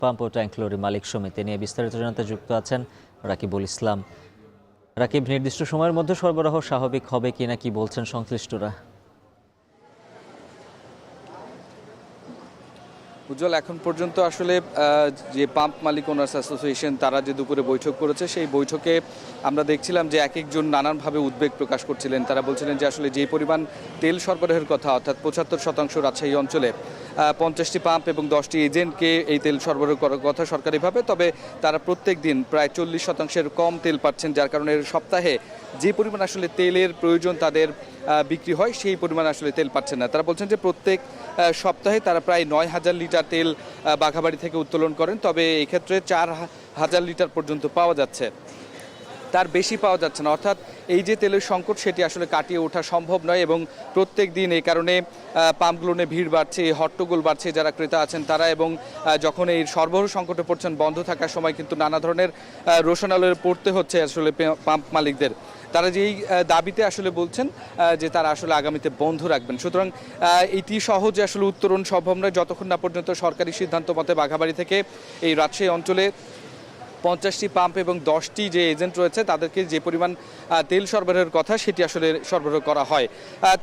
Pump ও tank lorry মালিক সমিতি নিয়ে বিস্তারিত জানাতে যুক্ত আছেন রাকিবুল ইসলাম। রাকিব, নির্দিষ্ট সময়ের মধ্যে সরবরাহ স্বাভাবিক হবে কিনা কি বলছেন সংশ্লিষ্টরা? উজ্জ্বল, এখন পর্যন্ত আসলে যে পাম্প মালিক ওনার্স অ্যাসোসিয়েশন তারা যে দুপুরে বৈঠক করেছে, সেই বৈঠকে আমরা দেখছিলাম যে এক একজন নানানভাবে উদ্বেগ প্রকাশ করছিলেন। তারা বলছিলেন যে আসলে যে পরিমাণ তেল সরবরাহের কথা, অর্থাৎ ৭৫% রাজশাহী অঞ্চলে ৫০টি পাম্প এবং 10টি এজেন্টকে এই তেল সরবরাহ করার কথা সরকারিভাবে, তবে তারা প্রত্যেক দিন প্রায় ৪০% কম তেল পাচ্ছেন, যার কারণে সপ্তাহে যে পরিমাণ আসলে তেলের প্রয়োজন তাদের বিক্রি হয় সেই পরিমাণ আসলে তেল পাচ্ছেন না। তারা বলছেন যে প্রত্যেক সপ্তাহে তারা প্রায় ৯,০০০ লিটার তেল বাঘাবাড়ি থেকে উত্তোলন করেন, তবে এক্ষেত্রে ৪,০০০ লিটার পর্যন্ত পাওয়া যাচ্ছে, তার বেশি পাওয়া যাচ্ছে না। অর্থাৎ এই যে তেলের সংকট সেটি আসলে কাটিয়ে ওঠা সম্ভব নয় এবং প্রত্যেক দিন এই কারণে পাম্পগুলো নিয়ে ভিড় বাড়ছে, হট্টগোল বাড়ছে যারা ক্রেতা আছেন তারা, এবং যখন এই সরবরাহ সংকটে পড়ছেন বন্ধ থাকার সময় কিন্তু নানা ধরনের রোষানলে পড়তে হচ্ছে আসলে পাম্প মালিকদের। তারা যেই দাবিতে আসলে বলছেন যে তারা আসলে আগামীতে বন্ধ রাখবেন। সুতরাং এটি সহজে আসলে উত্তরণ সম্ভব নয় যতক্ষণ না পর্যন্ত সরকারি সিদ্ধান্ত মতে বাঘাবাড়ি থেকে এই রাজশাহী অঞ্চলে ৫০টি পাম্প এবং 10টি যে এজেন্ট রয়েছে তাদেরকে যে পরিমাণ তেল সরবরাহের কথা সেটি আসলে সরবরাহ করা হয়।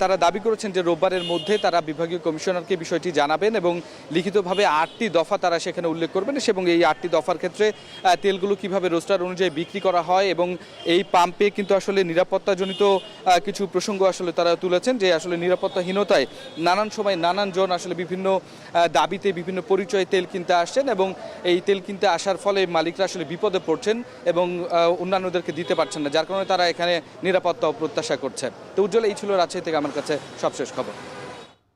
তারা দাবি করেছেন যে রোববারের মধ্যে তারা বিভাগীয় কমিশনারকে বিষয়টি জানাবেন এবং লিখিতভাবে 8টি দফা তারা সেখানে উল্লেখ করবেন, এবং এই 8টি দফার ক্ষেত্রে তেলগুলো কিভাবে রোস্টার অনুযায়ী বিক্রি করা হয় এবং এই পাম্পে কিন্তু আসলে নিরাপত্তাজনিত কিছু প্রসঙ্গ আসলে তারা তুলেছেন যে আসলে নিরাপত্তাহীনতায় নানান সময় নানানজন আসলে বিভিন্ন দাবিতে বিভিন্ন পরিচয়ে তেল কিনতে আসছেন এবং এই তেল কিনতে আসার ফলে মালিকরা আসলে বিপদে পড়ছেন এবং অন্যান্যদেরকে দিতে পারছেন না, যার কারণে তারা এখানে নিরাপত্তা প্রত্যাশা করছে। তো উজ্জ্বল, এই ছিল রাজশাহী থেকে আমার কাছে সবশেষ খবর।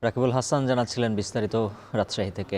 রাকিবুল হাসান জানাচ্ছিলেন বিস্তারিত রাজশাহী থেকে।